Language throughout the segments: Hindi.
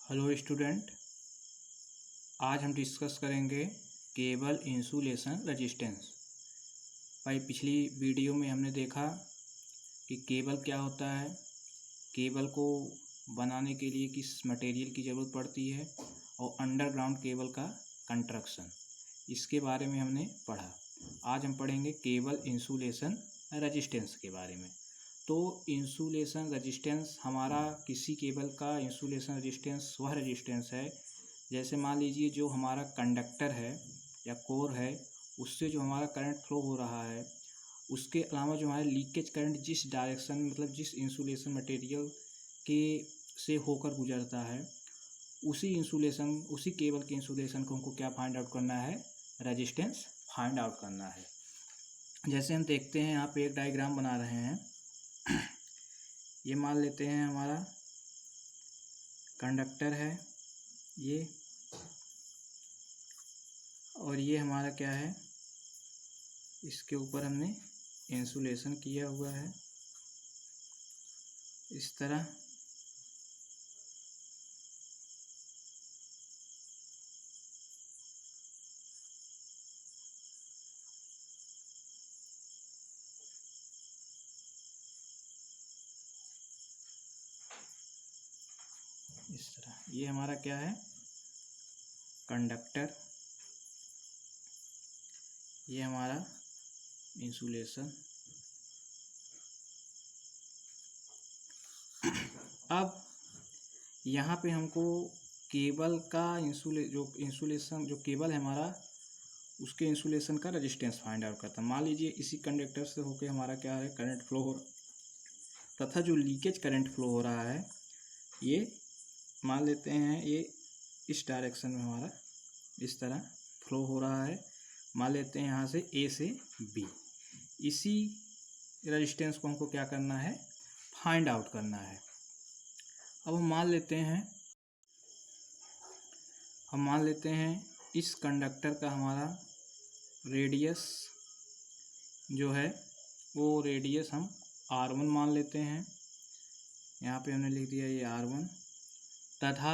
हेलो स्टूडेंट, आज हम डिस्कस करेंगे केबल इंसुलेशन रेजिस्टेंस। भाई पिछली वीडियो में हमने देखा कि केबल क्या होता है, केबल को बनाने के लिए किस मटेरियल की ज़रूरत पड़ती है और अंडरग्राउंड केबल का कंस्ट्रक्शन, इसके बारे में हमने पढ़ा। आज हम पढ़ेंगे केबल इंसुलेशन रेजिस्टेंस के बारे में। तो इंसुलेशन रेजिस्टेंस हमारा किसी केबल का इंसुलेशन रेजिस्टेंस वह रेजिस्टेंस है, जैसे मान लीजिए जो हमारा कंडक्टर है या कोर है, उससे जो हमारा करंट फ्लो हो रहा है, उसके अलावा जो हमारा लीकेज करंट जिस डायरेक्शन मतलब जिस इंसुलेशन मटेरियल के से होकर गुजरता है, उसी केबल के इंसुलेशन को हमको क्या फाइंड आउट करना है, रेजिस्टेंस फाइंड आउट करना है। जैसे हम देखते हैं यहाँ पे एक डायग्राम बना रहे हैं। ये मान लेते हैं हमारा कंडक्टर है ये, और ये हमारा क्या है, इसके ऊपर हमने इंसुलेशन किया हुआ है इस तरह। इस तरह ये हमारा क्या है, कंडक्टर, ये हमारा इंसुलेशन। अब यहाँ पे हमको केबल का इंसुलेशन जो केबल है हमारा, उसके इंसुलेशन का रेजिस्टेंस फाइंड आउट करता है। मान लीजिए इसी कंडक्टर से होके हमारा क्या है, करंट फ्लो हो तथा जो लीकेज करंट फ्लो हो रहा है, ये मान लेते हैं ये इस डायरेक्शन में हमारा इस तरह फ्लो हो रहा है। मान लेते हैं यहाँ से ए से बी। इसी रेजिस्टेंस को हमको क्या करना है, फाइंड आउट करना है। अब हम मान लेते हैं इस कंडक्टर का हमारा रेडियस जो है वो रेडियस हम R1 मान लेते हैं। यहाँ पे हमने लिख दिया ये R1, तथा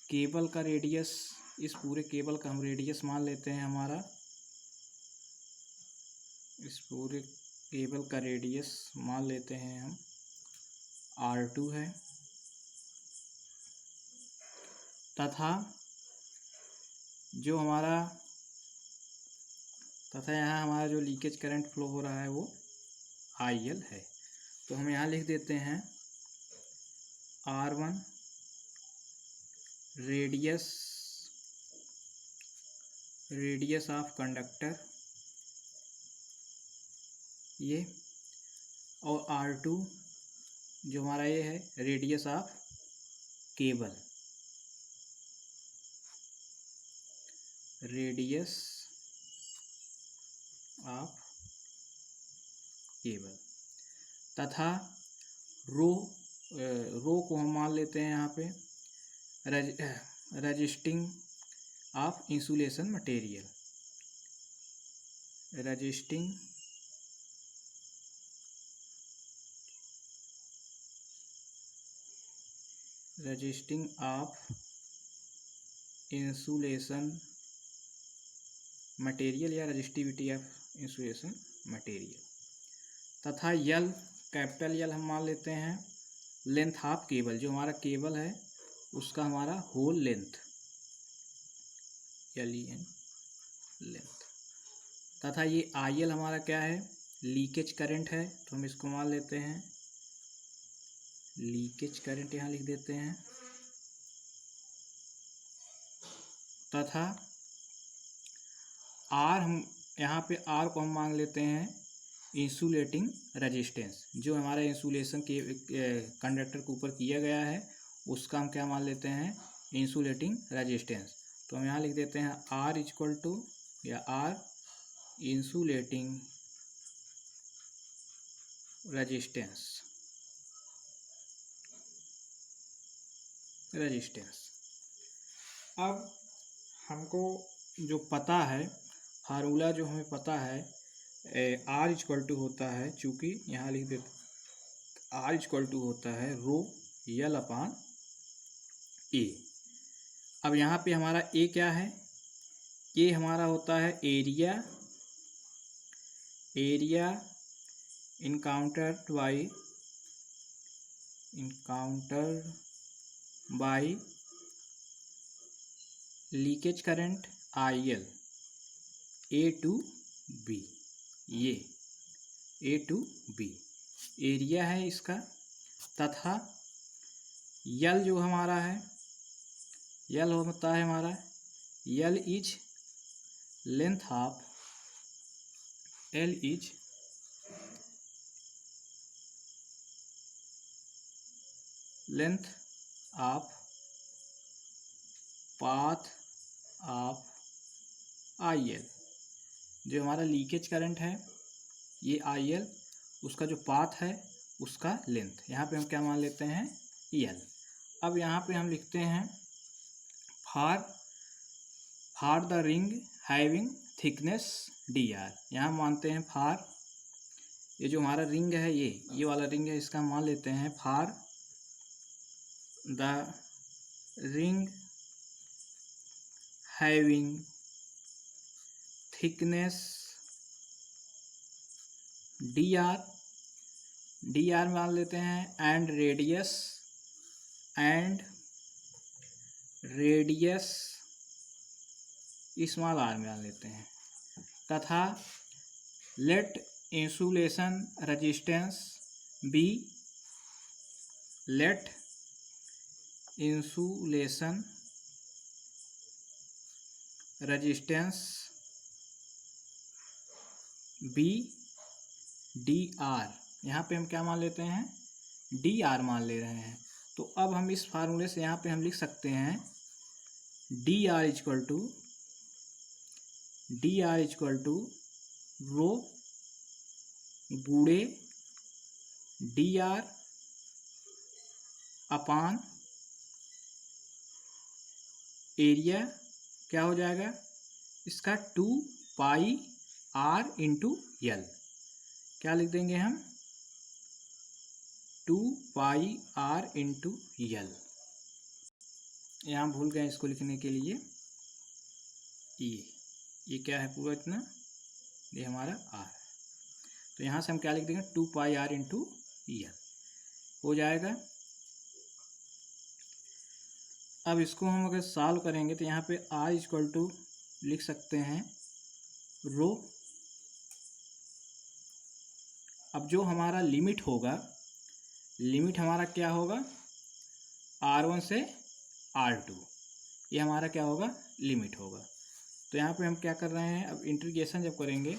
केबल का रेडियस, इस पूरे केबल का हम रेडियस मान लेते हैं हमारा, इस पूरे केबल का रेडियस मान लेते हैं हम R2 है। तथा यहाँ हमारा जो लीकेज करंट फ्लो हो रहा है वो IL है। तो हम यहाँ लिख देते हैं R1 रेडियस ऑफ कंडक्टर ये, और R2 जो हमारा ये है radius of cable, radius of cable. तथा रो को हम मान लेते हैं यहाँ पे resisting of insulation material, resisting of insulation material या रजिस्टिविटी ऑफ इंसुलेशन मटेरियल। तथा यल, कैपिटल यल हम मान लेते हैं लेंथ ऑफ केबल, जो हमारा केबल है उसका हमारा होल लेंथ, LEN लेंथ। तथा ये IL हमारा क्या है, लीकेज करंट है, तो हम इसको मान लेते हैं लीकेज करंट, यहाँ लिख देते हैं। तथा R, हम यहाँ पे R को हम मान लेते हैं इंसुलेटिंग रेजिस्टेंस, जो हमारा इंसुलेशन के कंडक्टर के ऊपर किया गया है उसका हम क्या मान लेते हैं, इंसुलेटिंग रेजिस्टेंस। तो हम यहाँ लिख देते हैं R इक्वल टू या R इंसुलेटिंग रेजिस्टेंस। अब हमको जो पता है, फार्मूला जो हमें पता है, R इक्वल टू होता है, चूँकि यहाँ लिख देते R इक्वल टू होता है रो यल अपान ए। अब यहाँ पे हमारा ए क्या है, ये हमारा होता है area encountered by leakage current IL A to B, ये A to B एरिया है इसका, तथा यल जो हमारा है, यल होता है हमारा, L is length of, L is length of path of IL। जो हमारा लीकेज करंट है ये IL, उसका जो पाथ है उसका लेंथ, यहाँ पे हम क्या मान लेते हैं L। अब यहाँ पे हम लिखते हैं far the ring having thickness DR। यहाँ मानते हैं फार, ये जो हमारा रिंग है ये वाला रिंग है, इसका मान लेते हैं far the ring having thickness DR मान लेते हैं, एंड रेडियस स्मॉल r मान लेते हैं, तथा let insulation resistance be, let insulation resistance be DR। यहाँ पे हम क्या मान लेते हैं DR मान ले रहे हैं। तो अब हम इस फार्मूले से यहाँ पे हम लिख सकते हैं DR इक्वल टू रो गुणे DR अपान एरिया, क्या हो जाएगा इसका 2 पाई R इंटू L। क्या लिख देंगे हम 2 पाई R इंटू L। यहाँ भूल गए इसको लिखने के लिए, ये क्या है पूरा इतना, ये हमारा R। तो यहाँ से हम क्या लिख देंगे 2 पाई R इंटू L हो जाएगा। अब इसको हम अगर सॉल्व करेंगे तो यहाँ पे R इक्वल टू लिख सकते हैं रो, अब जो हमारा लिमिट होगा, लिमिट हमारा क्या होगा R1 से R2, ये हमारा क्या होगा लिमिट होगा। तो यहाँ पे हम क्या कर रहे हैं, अब इंटीग्रेशन जब करेंगे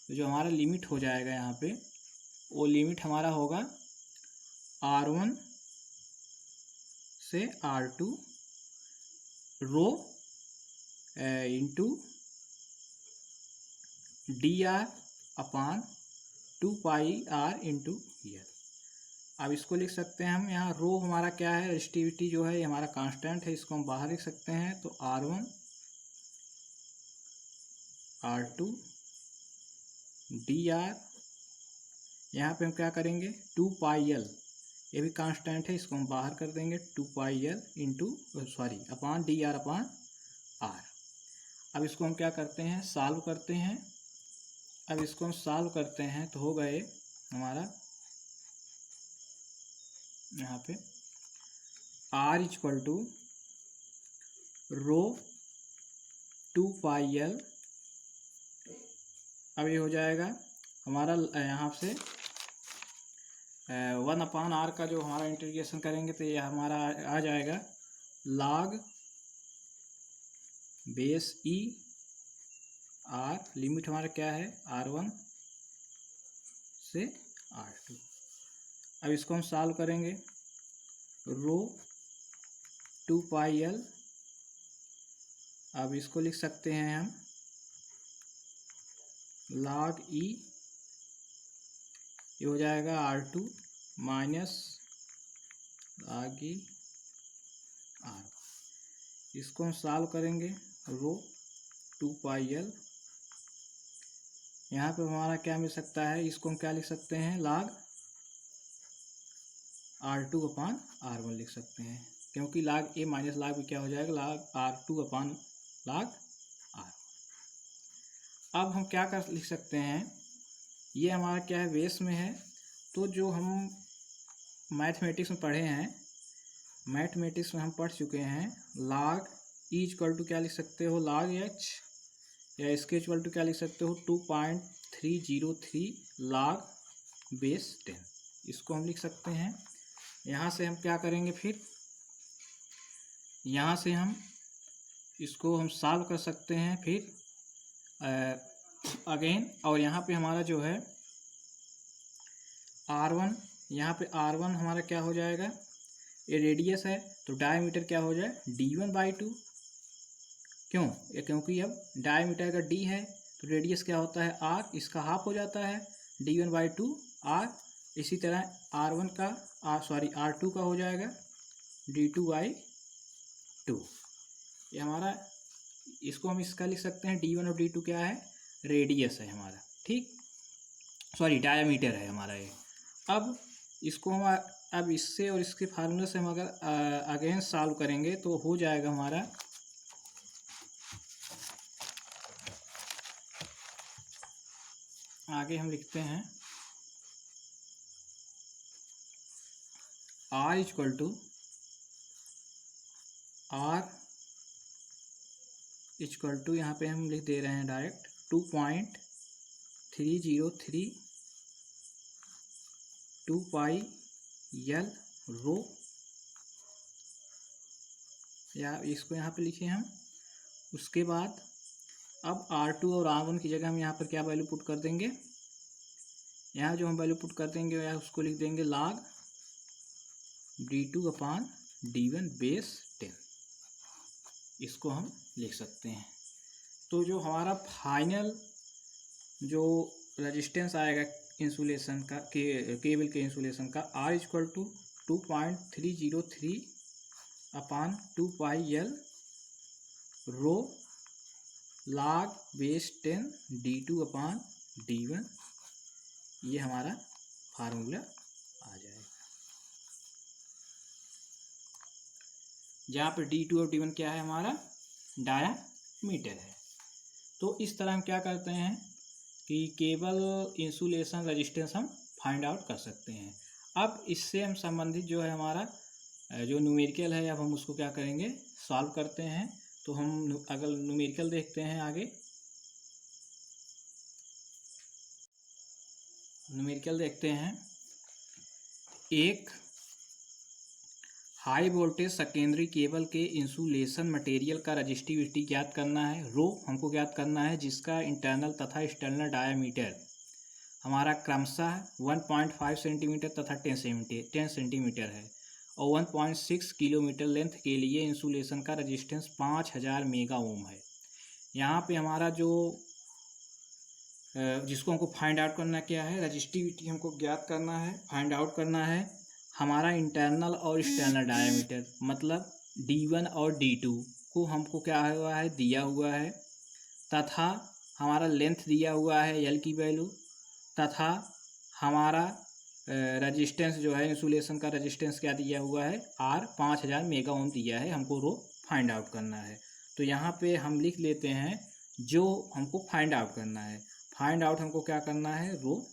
तो जो हमारा लिमिट हो जाएगा यहाँ पे, वो लिमिट हमारा होगा R1 से R2 रो इंटू DR अपान 2 पाई R इंटू L। अब इसको लिख सकते हैं हम, यहाँ रो हमारा क्या है, रेजिस्टिविटी जो है ये हमारा कांस्टेंट है, इसको हम बाहर लिख सकते हैं। तो R1 R2 DR, यहाँ पे हम क्या करेंगे 2 पाई L, ये भी कांस्टेंट है, इसको हम बाहर कर देंगे 2 पाई L इंटू अपान DR अपान R। अब इसको हम क्या करते हैं सॉल्व करते हैं। अब इसको हम सॉल्व करते हैं तो हो गए हमारा यहाँ पे R equal to rho 2 pi L। अब ये हो जाएगा हमारा यहाँ से 1 अपान R का जो हमारा इंटीग्रेशन करेंगे तो ये हमारा आ जाएगा log base E R, limit हमारा क्या है R1 से R2। अब इसको हम सॉल्व करेंगे रो 2 पाई L, अब इसको लिख सकते हैं हम log E, ये हो जाएगा R2 minus log E R। इसको हम सॉल्व करेंगे रो 2 पाई L, यहाँ पे हमारा क्या मिल सकता है, इसको हम क्या लिख सकते हैं log R2 अपान R1 लिख सकते हैं। क्योंकि log a minus log b क्या हो जाएगा, log R2 upon log R। अब हम क्या कर लिख सकते हैं, ये हमारा क्या है, बेस में है। तो जो हम मैथमेटिक्स में पढ़े हैं, मैथमेटिक्स में हम पढ़ चुके हैं, log e इक्वल टू क्या लिख सकते हो, log h, या इसके इक्वल टू क्या लिख सकते हो, 2.303 log बेस 10। इसको हम लिख सकते हैं। यहाँ से हम क्या करेंगे, फिर यहाँ से हम इसको हम सॉल्व कर सकते हैं फिर अगेन। और यहाँ पे हमारा जो है R1, यहाँ पे R1 हमारा क्या हो जाएगा, ये रेडियस है तो डायमीटर क्या हो जाए, D1/2। क्यों, ये क्योंकि अब डायमीटर का D है तो रेडियस क्या होता है R, इसका हाफ हो जाता है D1/2 R। इसी तरह R1 का R2 का हो जाएगा D2/2। ये हमारा, इसको हम इसका लिख सकते हैं D1 और D2 क्या है, रेडियस है हमारा, ठीक, डायमीटर है हमारा ये। अब इसको हम अब इससे और इसके फार्मूले से हम अगर अगेन सॉल्व करेंगे तो हो जाएगा हमारा, आगे हम लिखते हैं R इक्वल टू यहाँ पे हम लिख दे रहे हैं डायरेक्ट 2.303 2 पाई L रो, या इसको यहाँ पे लिखे हम। उसके बाद अब R2 और R1 की जगह हम यहाँ पर क्या वैल्यू पुट कर देंगे, यहाँ जो हम वैल्यू पुट कर देंगे या उसको लिख देंगे log D2 upon D1 base 10। इसको हम लिख सकते हैं। तो जो हमारा फाइनल जो रेजिस्टेंस आएगा इंसुलेशन का, केबल के इंसुलेशन का, R equal to 2.303 upon 2 pi L rho log base 10 D2 upon D1, ये हमारा फार्मूला आ जाएगा, जहाँ पर D2 और D1 क्या है, हमारा डायामीटर है। तो इस तरह हम क्या करते हैं कि केबल इंसुलेशन रेजिस्टेंस हम फाइंड आउट कर सकते हैं। अब इससे हम संबंधित जो है हमारा जो न्यूमेरिकल है, अब हम उसको क्या करेंगे, सॉल्व करते हैं। तो हम अगर न्यूमेरिकल देखते हैं आगे, न्यूमेरिकल देखते हैं, एक हाई वोल्टेज सेकेंडरी केबल के इंसुलेशन मटेरियल का रजिस्टिविटी ज्ञात करना है, रो हमको ज्ञात करना है, जिसका इंटरनल तथा एक्सटर्नल डायामीटर हमारा क्रमशः 1.5 सेंटीमीटर तथा 10 सेंटीमीटर है, और 1.6 किलोमीटर लेंथ के लिए इंसुलेशन का रजिस्टेंस 5000 मेगा ओम है। यहाँ पे हमारा जो जिसको हमको फाइंड आउट करना क्या है, रजिस्टिविटी हमको ज्ञात करना है, फाइंड आउट करना है हमारा इंटरनल और एक्सटर्नल डायमीटर, मतलब D1 और D2 को हमको क्या हुआ है, दिया हुआ है, तथा हमारा लेंथ दिया हुआ है L की वैल्यू, तथा हमारा रजिस्टेंस जो है इंसुलेशन का रजिस्टेंस क्या दिया हुआ है, R 5000 मेगा ओम दिया है, हमको रो फाइंड आउट करना है। तो यहाँ पे हम लिख लेते हैं जो हमको फाइंड आउट करना है। फाइंड आउट हमको क्या करना है, रो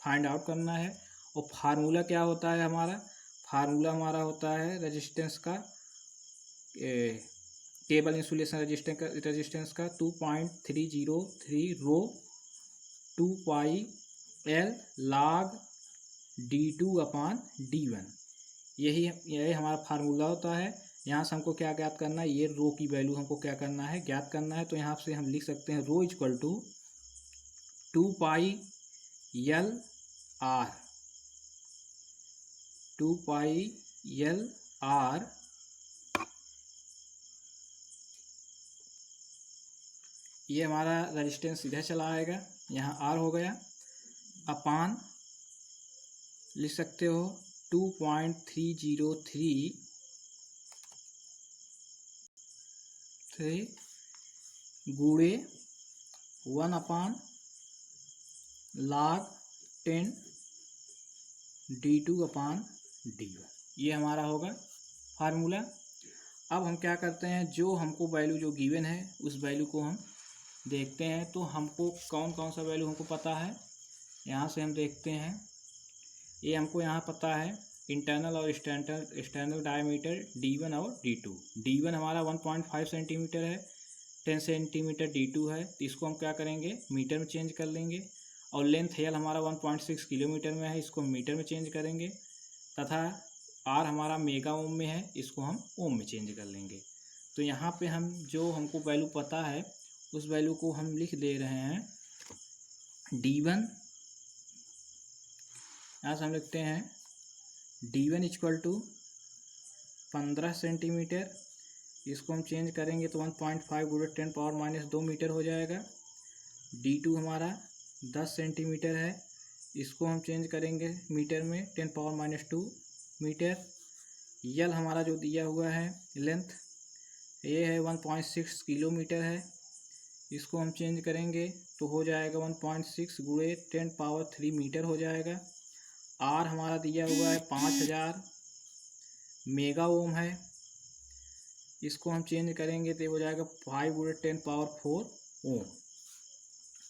फाइंड आउट करना है। और फार्मूला क्या होता है हमारा, फार्मूला हमारा होता है रेजिस्टेंस का, केबल इंसुलेशन रेजिस्टेंस का 2.303 रो 2 pi L log D2 upon D1, यही हमारा फार्मूला होता है। यहाँ से हमको क्या ज्ञात करना है, ये रो की वैल्यू हमको क्या करना है, ज्ञात करना है। तो यहाँ से हम लिख सकते हैं rho equal to 2 pi L R, 2 pi L R ये हमारा रेजिस्टेंस सीधा चला आएगा, यहाँ R हो गया, अपान लिख सकते हो 2.303 गुणे 1 अपान log 10 D2 अपॉन D1, ये हमारा होगा फार्मूला। अब हम क्या करते हैं, जो हमको वैल्यू जो गिवन है उस वैल्यू को हम देखते हैं। तो हमको कौन कौन सा वैल्यू हमको पता है, यहाँ से हम देखते हैं। ये हमको यहाँ पता है इंटरनल और एक्सटर्नल डायमीटर D1 और D2। D1 हमारा 1.5 सेंटीमीटर है, 10 सेंटीमीटर D2 है, तो इसको हम क्या करेंगे, मीटर में चेंज कर लेंगे। और लेंथ L हमारा 1.6 किलोमीटर में है, इसको हम मीटर में चेंज करेंगे। तथा R हमारा मेगा ओम में है, इसको हम ओम में चेंज कर लेंगे। तो यहाँ पे हम जो हमको वैल्यू पता है उस वैल्यू को हम लिख दे रहे हैं D1, यहाँ से हम लिखते हैं D1 इक्वल टू 15 सेंटीमीटर, इसको हम चेंज करेंगे तो 1.5 गुणे 10 पावर माइनस 2 मीटर हो जाएगा। D2 हमारा 10 सेंटीमीटर है, इसको हम चेंज करेंगे मीटर में 10 पावर माइनस 2 मीटर। L हमारा जो दिया हुआ है लेंथ ये है 1.6 किलोमीटर है, इसको हम चेंज करेंगे तो हो जाएगा 1.6 गुणे 10 पावर 3 मीटर हो जाएगा। R हमारा दिया हुआ है 5000 मेगा ओम है, इसको हम चेंज करेंगे तो हो जाएगा 5 गुणे 10 पावर 4 ओम।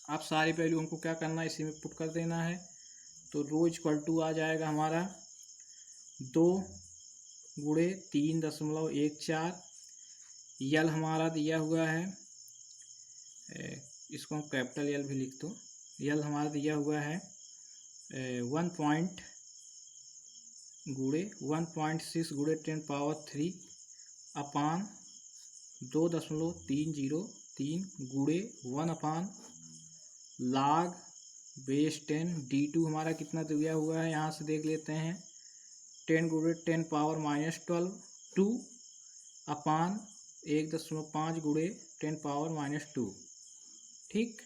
अब सारी वैल्यू हमको क्या करना है, इसी में पुट कर देना है। तो रो इक्वल टू आ जाएगा हमारा 2 गुणे 3.14। यल हमारा दिया हुआ है, इसको हम कैपिटल यल भी लिख दो। यल हमारा दिया हुआ है 1.6 गुणे 10 पावर 3 अपान 2.303 गुणे 1 अपान log बेस 10। D2 हमारा कितना दिया हुआ है, यहाँ से देख लेते हैं 10 गुणे 10 पावर माइनस 12 2 अपान 1.5 गुणे 10 पावर माइनस 2। ठीक,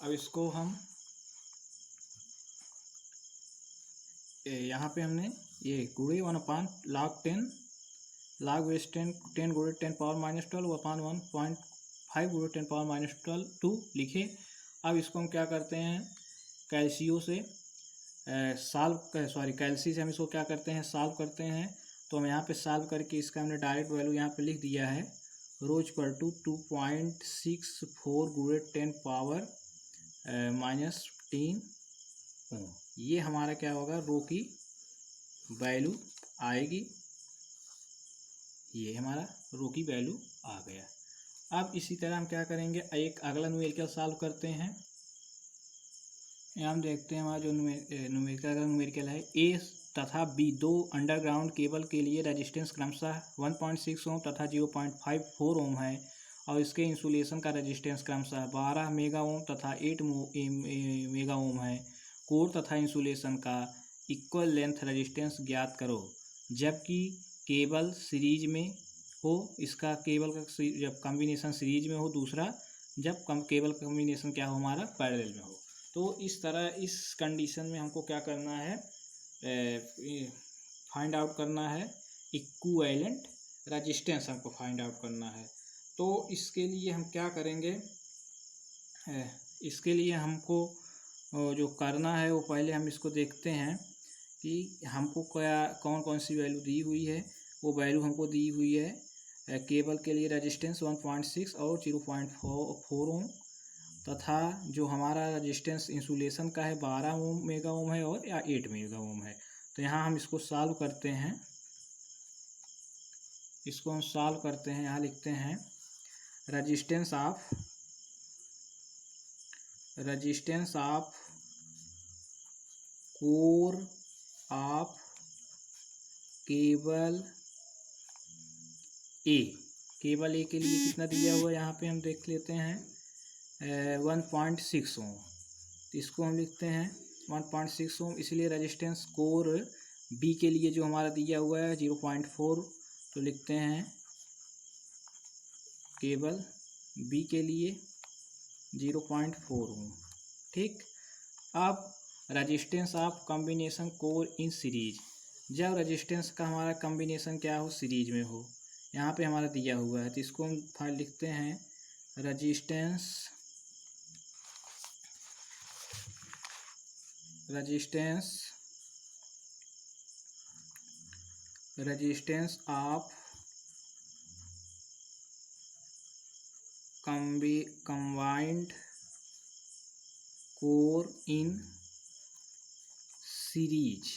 अब इसको हम यहाँ पे हमने ये गुणे 1 अपान log बेस 10 गुणे 10 पावर माइनस 12 अपान 1.5 गुणे 10 पावर माइनस 2 लिखे। अब इसको हम क्या करते हैं, कैल्सी से हम इसको क्या करते हैं, सॉल्व करते हैं। तो हम यहाँ पे सॉल्व करके इसका हमने डायरेक्ट वैल्यू यहाँ पे लिख दिया है, रो इक्वल टू 2.64 गुणे 10 पावर माइनस 3 ओम। ये हमारा क्या होगा, रो की वैल्यू आएगी। ये हमारा रो की वैल्यू आ गया। अब इसी तरह हम क्या करेंगे, एक अगला न्यूमेरिकल सॉल्व करते हैं। यहाँ हम देखते हैं हमारा जो न्यूमेरिकल है, ए तथा बी दो अंडरग्राउंड केबल के लिए रेजिस्टेंस क्रमशः 1.6 ओम तथा 0.54 ओम है और इसके इंसुलेशन का रेजिस्टेंस क्रमशः 12 मेगा ओम तथा 8 मेगा ओम है। कोर तथा इंसुलेशन का इक्वल लेंथ रेजिस्टेंस ज्ञात करो जबकि केबल सीरीज में हो। इसका केबल का जब कॉम्बिनेशन सीरीज में हो, दूसरा जब केबल कॉम्बिनेशन क्या हो, हमारा पैरेलल में हो। तो इस तरह इस कंडीशन में हमको क्या करना है, फाइंड आउट करना है इक्विवेलेंट रेजिस्टेंस, हमको फाइंड आउट करना है। तो इसके लिए हम क्या करेंगे, इसके लिए हमको जो करना है वो पहले हम इसको देखते हैं कि हमको क्या कौन कौन सी वैल्यू दी हुई है। वो वैल्यू हमको दी हुई है केबल के लिए रेजिस्टेंस 1.6 और 0.4 ओम तथा जो हमारा रेजिस्टेंस इंसुलेशन का है 12 ओम मेगा ओम है और या 8 मेगा ओम है। तो यहाँ हम इसको सॉल्व करते हैं, इसको हम सॉल्व करते हैं। यहाँ लिखते हैं resistance of core of cable A के लिए कितना दिया हुआ है, यहाँ पे हम देख लेते हैं 1.6 ओम। तो इसको हम लिखते हैं 1.6 ओम, इसलिए रेजिस्टेंस कोर बी के लिए जो हमारा दिया हुआ है 0.4, तो लिखते हैं केबल बी के लिए 0.4 ओम। ठीक, अब resistance of combination core in series, जब रेजिस्टेंस का हमारा कॉम्बिनेशन क्या हो, सीरीज में हो, यहाँ पे हमारा दिया हुआ है। तो इसको हम फाइल लिखते हैं resistance of combined core in series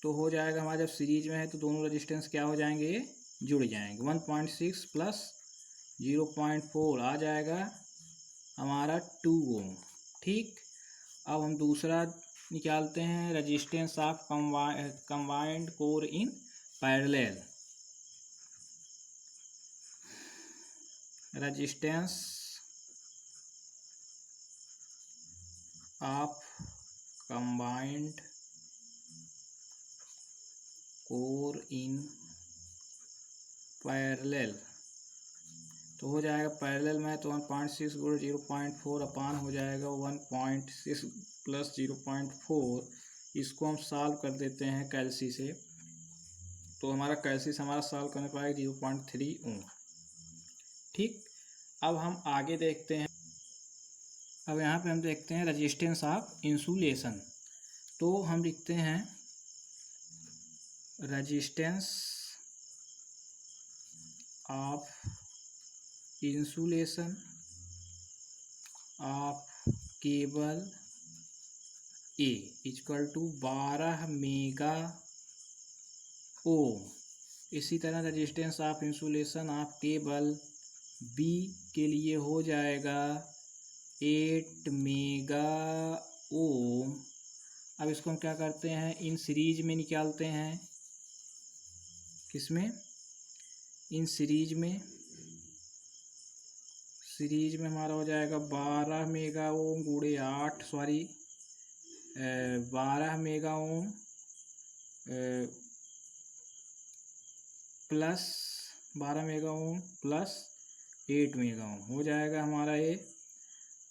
तो हो जाएगा हमारा, जब सीरीज में है तो दोनों रेजिस्टेंस क्या हो जाएंगे, जुड़ जाएंगे। 1.6 प्लस 0.4 आ जाएगा हमारा 2 ओम। ठीक, अब हम दूसरा निकालते हैं, resistance of combined core in parallel. Resistance of combined core in parallel तो हो जाएगा, पैरेलल में तो 1.6 गुणे 0.4 अपान हो जाएगा 1.6 प्लस 0.4। इसको हम सॉल्व कर देते हैं कैल्सी से, तो हमारा कैल्सी से हमारा सॉल्व करने पाएगा 0.3 ओम। ठीक, अब हम आगे देखते हैं। अब यहाँ पे हम देखते हैं रेजिस्टेंस ऑफ इंसुलेशन। तो हम लिखते हैं resistance of insulation of cable A equal to 12 mega ohm. इसी तरह resistance of insulation of cable B के लिए हो जाएगा 8 मेगा ओम। अब इसको हम क्या करते हैं, इन सीरीज में निकालते हैं। किसमें, इन सीरीज में हमारा हो जाएगा 12 मेगा ओम गुणे 8 12 mega ohm plus 12 mega ohm plus 8 mega ohm हो जाएगा हमारा ये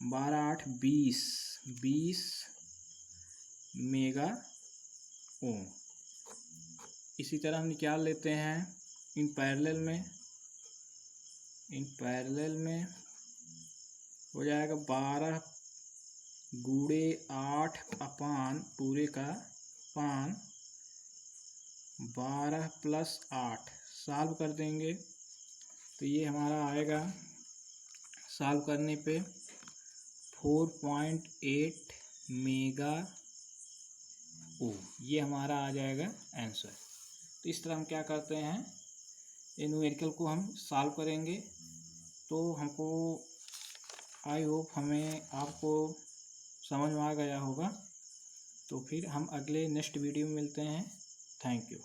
12 8 20 मेगा ओम। इसी तरह हम निकाल लेते हैं इन पैरेलल में हो जाएगा 12 गुणे 8 अपान पूरे का पान 12 प्लस 8 सॉल्व कर देंगे तो ये हमारा आएगा, सॉल्व करने पे 4.8 मेगा ओम, ये हमारा आ जाएगा आंसर। तो इस तरह हम क्या करते हैं, ये न्यूमेरिकल को हम सॉल्व करेंगे। तो हमको आई होप हमें आपको समझ में आ गया होगा। तो फिर हम अगले नेक्स्ट वीडियो में मिलते हैं। Thank you.